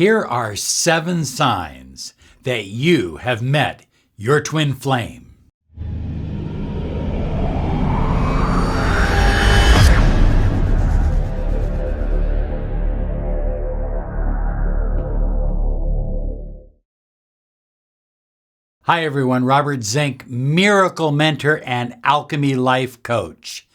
Here are 7 signs that you have met your twin flame. Hi everyone, Robert Zink, miracle mentor and alchemy life coach.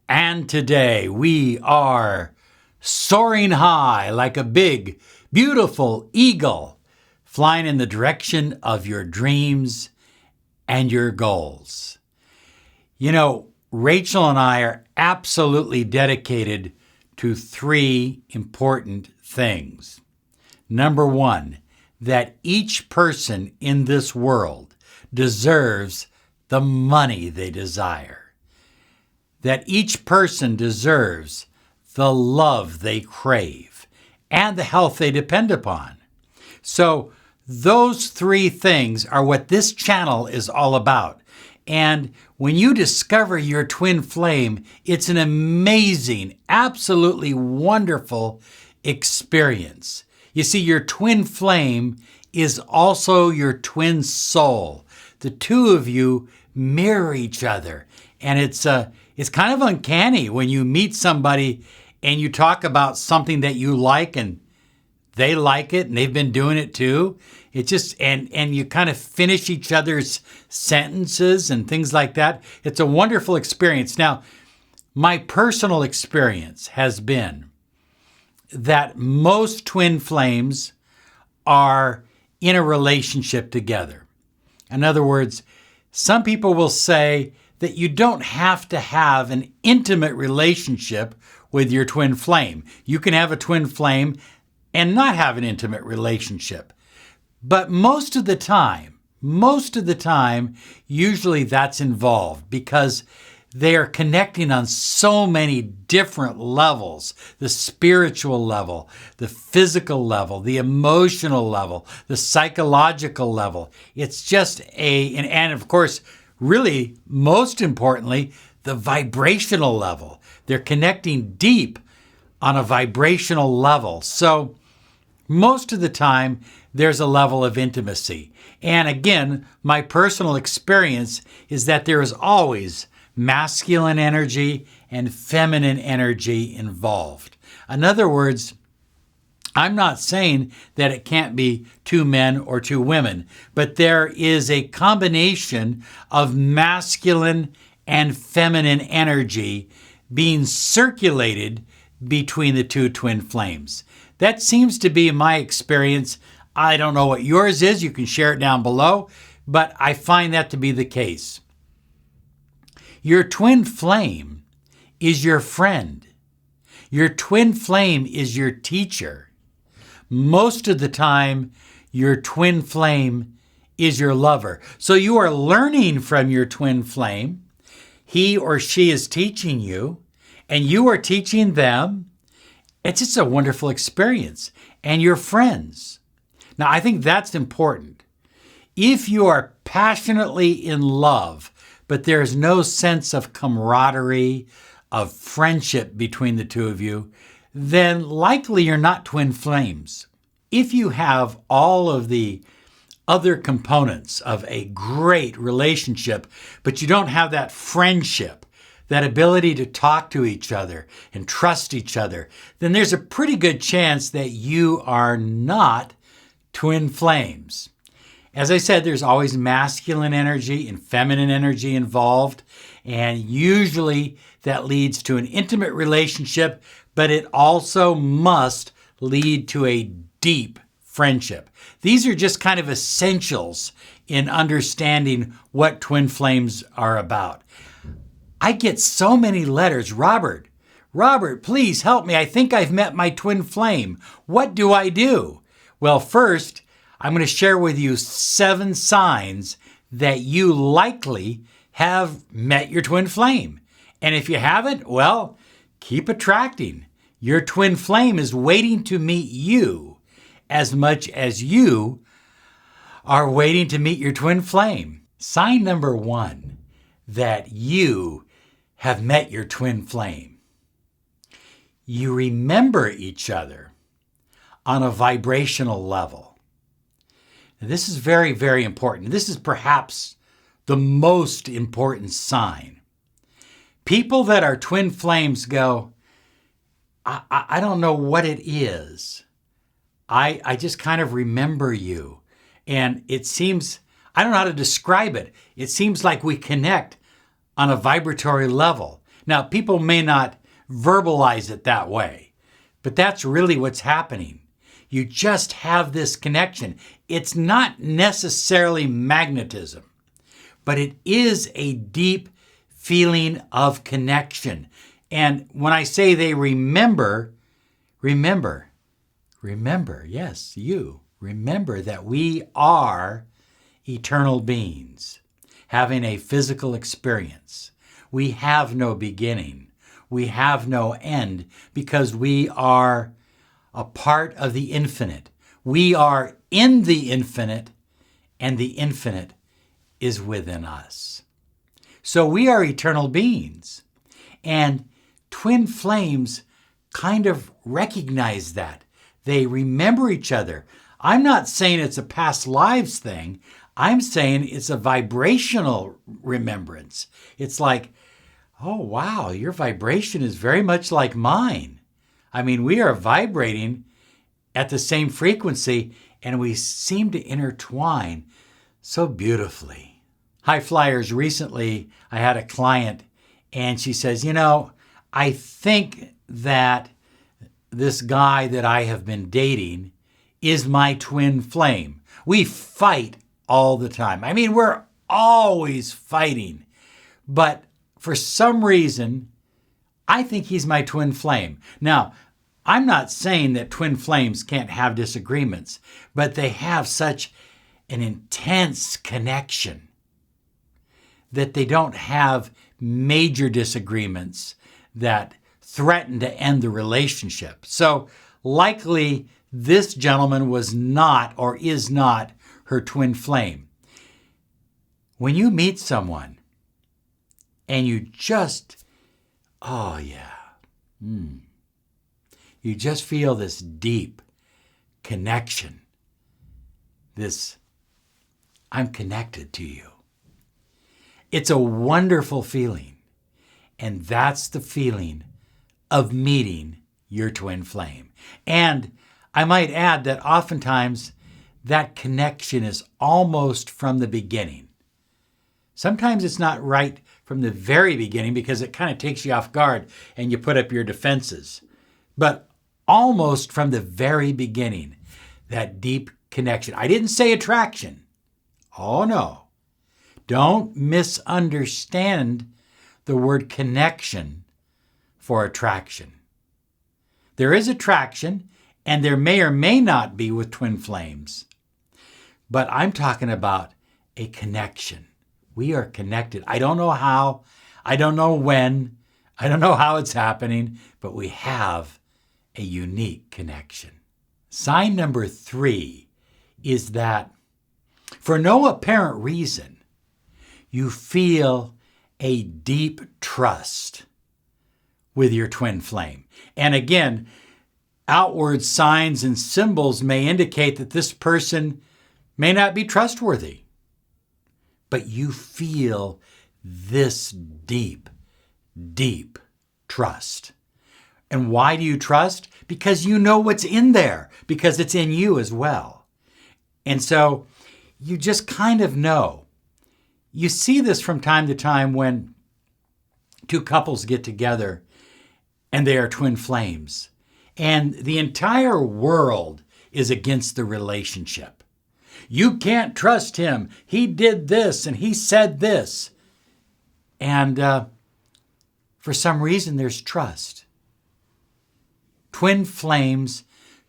And today we are soaring high like a big, beautiful eagle, flying in the direction of your dreams and your goals. You know, Rachel and I are absolutely dedicated to 3 important things. Number 1, that each person in this world deserves the money they desire. That each person deserves the love they crave and the health they depend upon. So those 3 things are what this channel is all about. And when you discover your twin flame, it's an amazing, absolutely wonderful experience. You see, your twin flame is also your twin soul. The 2 of you mirror each other. And it's kind of uncanny when you meet somebody and you talk about something that you like and they like it and they've been doing it too. It just, and you kind of finish each other's sentences and things like that. It's a wonderful experience. Now, my personal experience has been that most twin flames are in a relationship together. In other words, some people will say that you don't have to have an intimate relationship with your twin flame. You can have a twin flame and not have an intimate relationship. But most of the time, usually that's involved because they are connecting on so many different levels: the spiritual level, the physical level, the emotional level, the psychological level. It's just and of course, really, most importantly, the vibrational level. They're connecting deep on a vibrational level. So most of the time, there's a level of intimacy. And again, my personal experience is that there is always masculine energy and feminine energy involved. In other words, I'm not saying that it can't be 2 men or 2 women, but there is a combination of masculine and feminine energy being circulated between the 2 twin flames. That seems to be my experience. I don't know what yours is. You can share it down below, but I find that to be the case. Your twin flame is your friend. Your twin flame is your teacher. Most of the time, your twin flame is your lover. So you are learning from your twin flame. He or she is teaching you, and you are teaching them. It's just a wonderful experience. And your friends. Now, I think that's important. If you are passionately in love, but there's no sense of camaraderie, of friendship between the 2 of you, then likely you're not twin flames. If you have all of the other components of a great relationship, but you don't have that friendship, that ability to talk to each other and trust each other, then there's a pretty good chance that you are not twin flames. As I said, there's always masculine energy and feminine energy involved, and usually that leads to an intimate relationship, but it also must lead to a deep friendship. These are just kind of essentials in understanding what twin flames are about. I get so many letters, Robert, please help me. I think I've met my twin flame. What do I do? Well, first, I'm going to share with you 7 signs that you likely have met your twin flame. And if you haven't, well, keep attracting. Your twin flame is waiting to meet you as much as you are waiting to meet your twin flame. Sign number 1, that you have met your twin flame. You remember each other. on a vibrational level. Now, this is very, very important. This is perhaps the most important sign. People that are twin flames go, I don't know what it is. I just kind of remember you. And it seems, I don't know how to describe it. It seems like we connect on a vibratory level. Now, people may not verbalize it that way, but that's really what's happening. You just have this connection. It's not necessarily magnetism, but it is a deep feeling of connection. And when I say they remember, yes, you remember that we are eternal beings having a physical experience. We have no beginning. We have no end because we are a part of the infinite. We are in the infinite, and the infinite is within us. So we are eternal beings. And twin flames kind of recognize that. They remember each other. I'm not saying it's a past lives thing. I'm saying it's a vibrational remembrance. It's like, oh, wow, your vibration is very much like mine. I mean, we are vibrating at the same frequency, and we seem to intertwine so beautifully. High flyers, recently I had a client, and she says, I think that this guy that I have been dating is my twin flame. We fight all the time. I mean, we're always fighting. But for some reason, I think he's my twin flame. Now, I'm not saying that twin flames can't have disagreements, but they have such an intense connection that they don't have major disagreements that threaten to end the relationship. So likely this gentleman was not or is not her twin flame. When you meet someone and you just, you just feel this deep connection, this, I'm connected to you. It's a wonderful feeling. And that's the feeling of meeting your twin flame. And I might add that oftentimes that connection is almost from the beginning. Sometimes it's not right from the very beginning because it kind of takes you off guard and you put up your defenses. But almost from the very beginning, that deep connection. I didn't say attraction. Oh, no. Don't misunderstand the word connection for attraction. There is attraction, and there may or may not be with twin flames. But I'm talking about a connection. We are connected. I don't know how. I don't know when. I don't know how it's happening, but we have a unique connection. Sign number 3 is that for no apparent reason, you feel a deep trust with your twin flame. And again, outward signs and symbols may indicate that this person may not be trustworthy. But you feel this deep, deep trust. And why do you trust? Because you know what's in there, because it's in you as well. And so you just kind of know. You see this from time to time when two couples get together and they are twin flames, and the entire world is against the relationship. You can't trust him. He did this and he said this. And for some reason, there's trust. Twin flames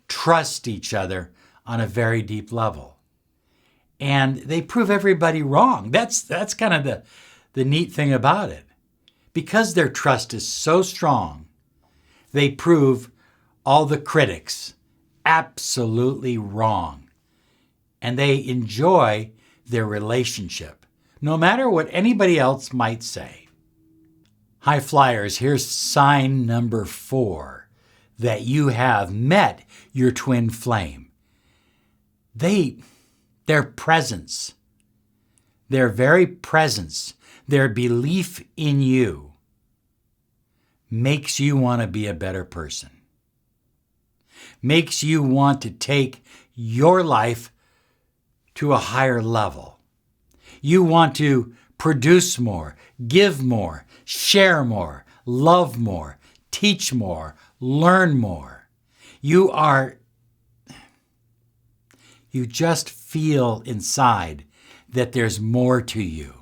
trust each other on a very deep level. And they prove everybody wrong. That's kind of the neat thing about it. Because their trust is so strong, they prove all the critics absolutely wrong. And they enjoy their relationship, no matter what anybody else might say. High flyers, here's sign number 4 that you have met your twin flame. Their presence, their very presence, their belief in you makes you want to be a better person. Makes you want to take your life to a higher level. You want to produce more, give more, share more, love more, teach more, learn more. You just feel inside that there's more to you,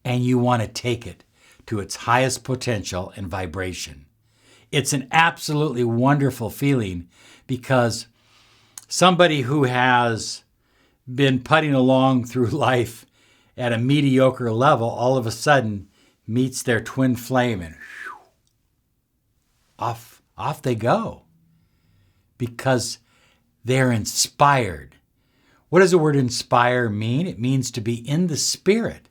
and you want to take it to its highest potential and vibration. It's an absolutely wonderful feeling, because somebody who has been putting along through life at a mediocre level all of a sudden meets their twin flame, and off they go, because they're inspired. What does the word inspire mean? It means to be in the spirit.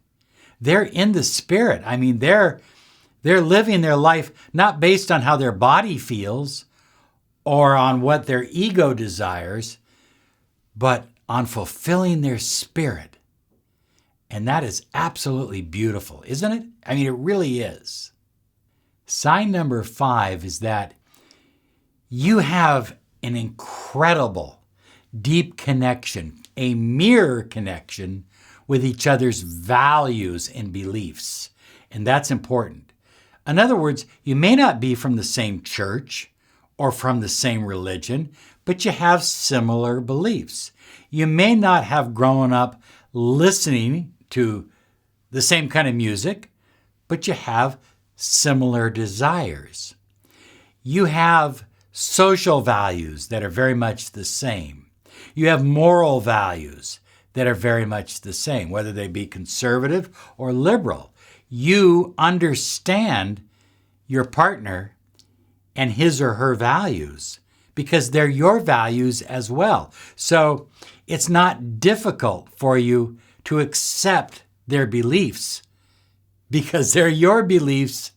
They're in the spirit. I mean, they're living their life not based on how their body feels or on what their ego desires, but on fulfilling their spirit. And that is absolutely beautiful, isn't it? I mean, it really is. Sign number 5 is that you have an incredible, deep connection, a mirror connection with each other's values and beliefs. And that's important. In other words, you may not be from the same church or from the same religion, but you have similar beliefs. You may not have grown up listening to the same kind of music, but you have similar desires. You have social values that are very much the same. You have moral values that are very much the same, whether they be conservative or liberal. You understand your partner and his or her values because they're your values as well. So it's not difficult for you to accept their beliefs because they're your beliefs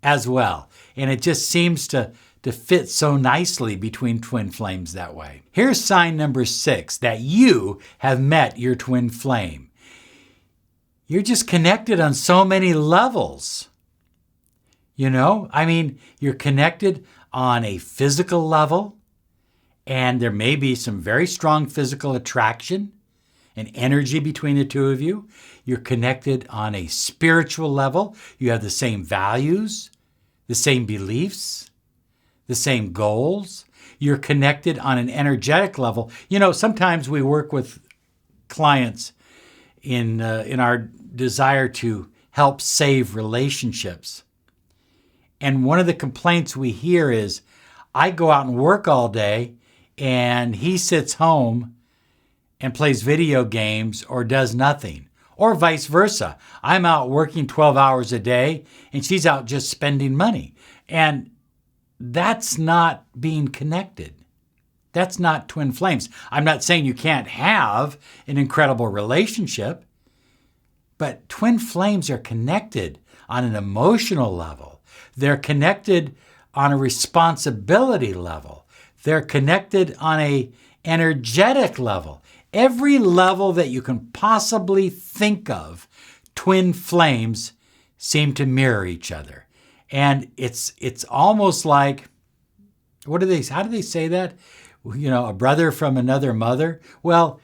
as well. And it just seems to fit so nicely between twin flames that way. Here's sign number 6, that you have met your twin flame. You're just connected on so many levels. You know, I mean, you're connected on a physical level, and there may be some very strong physical attraction and energy between the two of you. You're connected on a spiritual level. You have the same values, the same beliefs, the same goals. You're connected on an energetic level. You know, sometimes we work with clients in our desire to help save relationships. And one of the complaints we hear is, I go out and work all day and he sits home and plays video games or does nothing. Or vice versa. I'm out working 12 hours a day and she's out just spending money. And that's not being connected. That's not twin flames. I'm not saying you can't have an incredible relationship, but twin flames are connected on an emotional level. They're connected on a responsibility level. They're connected on an energetic level. Every level that you can possibly think of, twin flames seem to mirror each other. And it's almost like, how do they say that? You know, a brother from another mother. Well,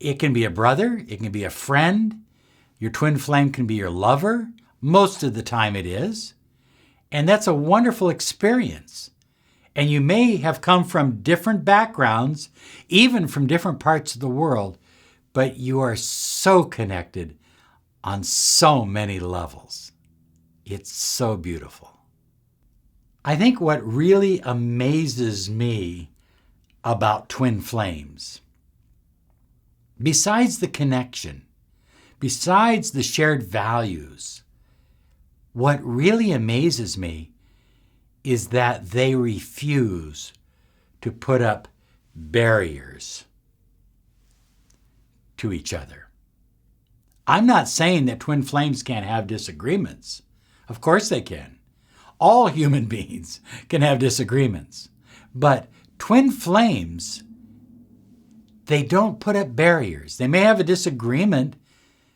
it can be a brother, it can be a friend. Your twin flame can be your lover. Most of the time it is. And that's a wonderful experience. And you may have come from different backgrounds, even from different parts of the world, but you are so connected on so many levels. It's so beautiful. I think what really amazes me about twin flames, besides the connection, besides the shared values, what really amazes me is that they refuse to put up barriers to each other. I'm not saying that twin flames can't have disagreements. Of course they can. All human beings can have disagreements. But twin flames, they don't put up barriers. They may have a disagreement,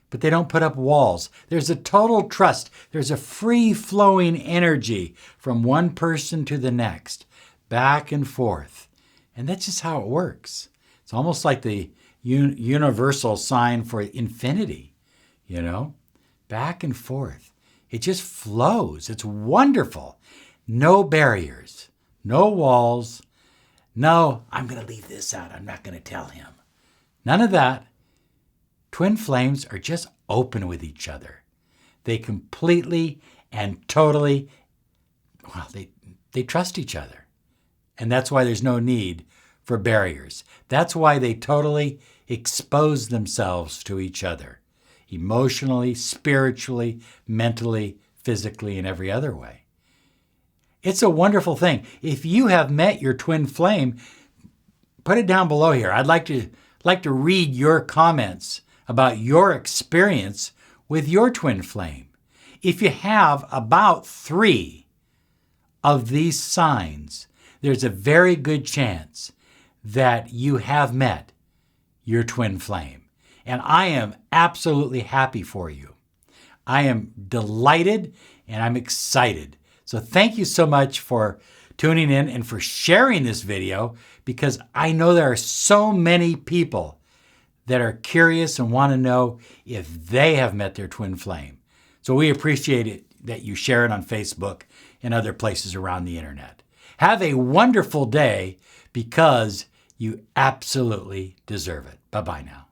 but they don't put up walls. There's a total trust. There's a free-flowing energy from one person to the next, back and forth. And that's just how it works. It's almost like the universal sign for infinity, back and forth. It just flows. It's wonderful. No barriers, no walls. No, I'm going to leave this out. I'm not going to tell him. None of that. Twin flames are just open with each other. They completely and totally, they trust each other. And that's why there's no need for barriers. That's why they totally expose themselves to each other, emotionally, spiritually, mentally, physically, and every other way. It's a wonderful thing. If you have met your twin flame, put it down below here. I'd like to read your comments about your experience with your twin flame. If you have about 3 of these signs, there's a very good chance that you have met your twin flame. And I am absolutely happy for you. I am delighted and I'm excited. So thank you so much for tuning in and for sharing this video, because I know there are so many people that are curious and want to know if they have met their twin flame. So we appreciate it that you share it on Facebook and other places around the internet. Have a wonderful day, because you absolutely deserve it. Bye-bye now.